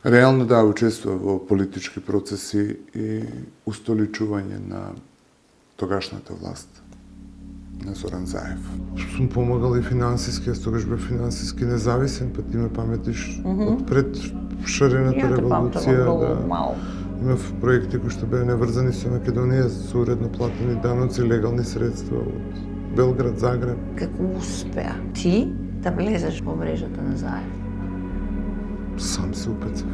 Реално да учествува во политички процеси и устоличување на тогашната власт на Зоран Заев. Што сум помагал и финансиски, јас тогаш бев финансиски независен, па ти ме паметиш од пред шарената револуција, имав проекти кои што беа неврзани со Македонија, со уредно платени даноци, легални средства од Белград, Загреб. Како успеа ти да влезеш во мрежата на Заев? Сам се упецав.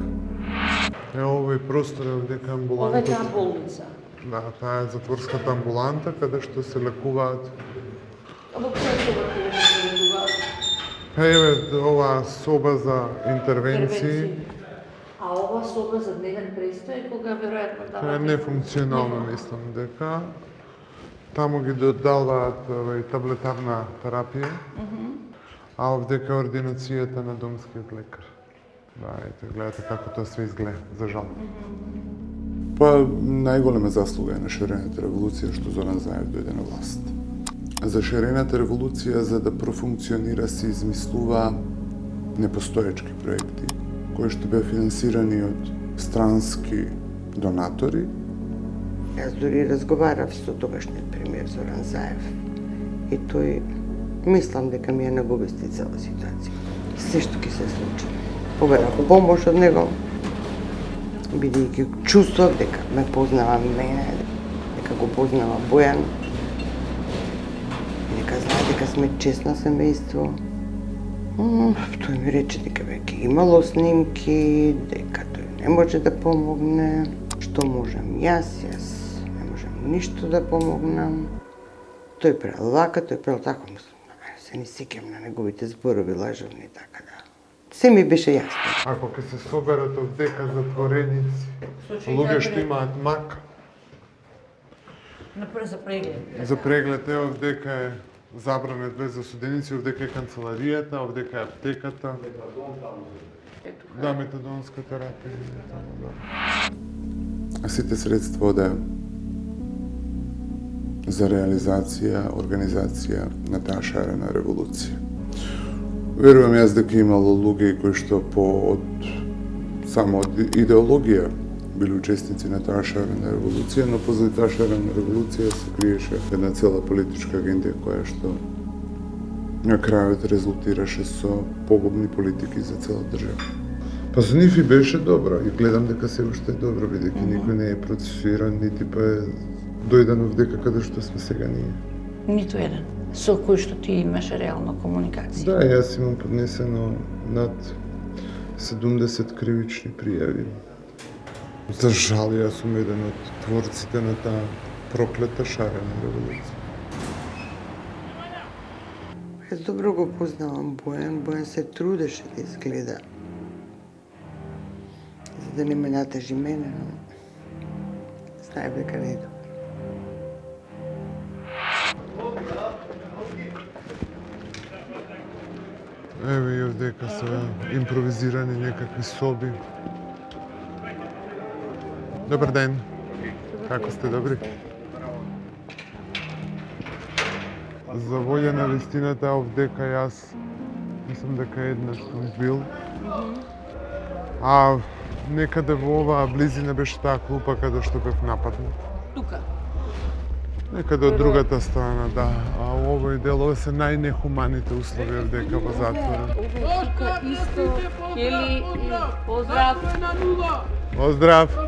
Овој простор е овдека амбуланта. Ова е таа болница. Да, таа е затворската амбуланта, каде што се лекуваат. Ова која соба ќе се лекуваат? Еве, ова соба за интервенции. А ова соба за дневен престој, кога веројатно Тоа е нефункционално, мислам дека. Таму ги додалваат таблетарна терапија, а овдека е ординацијата на домскиот лекар. Да, ете, гледате како тоа све изгледа, за жал. Па, најголема заслуга е на шарената револуција што Зоран Заев дојде на власт. За шарената револуција, за да профункционира, се измислува непостоечки проекти, кои што беа финансирани од странски донатори. Јас дури разговарав со тогашниот премиер Зоран Заев и тој мислам дека ми ја нагубести цела ситуација. Се што ќе се случи. Побарав помош од него, бидејќи чувствував дека ме познава мене, дека го познава Бојан, дека знае дека сме честно семејство. Тој ми рече дека веќе имало снимки, дека тој не може да помогне. Што можам јас не можам ништо да помогнам. Тој правил вака, тој правил така, се не сеќам на неговите зборови лажовни, така да. Се ми беше јасно. Ако ќе се соберат овдека затвореници, луѓе што имаат мак, напред за преглед. За преглед е овдека е забране две засуденици, овдека е канцеларијата, овдека е аптеката. Да, метадонска терапија. Да. Сите средства оде за реализација, организација на таа шарена револуција. Верувам јас дека имало луѓе кои што само од идеологија били учесници на таа шарена револуција, но позади таа шарена револуција се криеше една цела политичка агенда која што на крајот резултираше со погубни политики за цела држава. Па за нив и беше добро и гледам дека се уште е добро, бидејќи никој не е процесуиран, нити па е дојден овдека каде што сме сега ние. Ниту еден. Со кој што ти имаше реална комуникација? Да, јас имам поднесено над 70 кривични пријави. За жал, јас сум еден од творците на таа проклета шарена револуција. Јас добро го познавам Бојан. Бојан се трудеше да изгледа за да не ме натежи мене, но знаев дека не е добро. Еве и овдека се импровизирани некакви соби. Добар ден. Како сте, добри? За волја на вистината, овдека јас мислам дека еднаш сум бил. А некаде во оваа близина беше таа клупа каде што бев нападнат. Тука? Некаде од другата страна, да. А овој дел, ова се најнехуманите услови овдека во затворот. Тука исто, Хели и поздрав. Поздрав.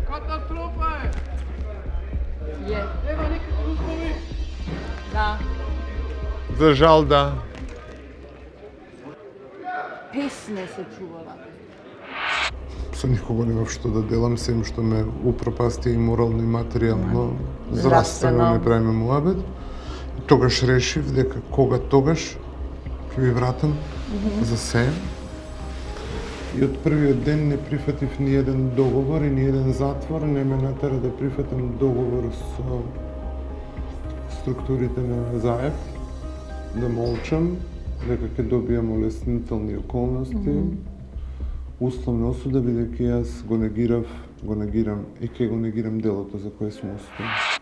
Катастрофа е! Е. Нема никакви услови. Да. За жал, да. Песне се чувала. Со никого немав што да делам, сем што ме упропасти и морално и материјално, здравствено не правиме муабет. Тогаш решив дека кога тогаш ќе ви вратам за се. И од првиот ден не прифатив ни еден договор и ни еден затвор, не ме натера да прифатам договор со структурите на Заев, да молчам, дека ќе добијам олеснителни околности, условна осуда, бидејќи јас го негирам и ќе го негирам делото за кое сум осуден.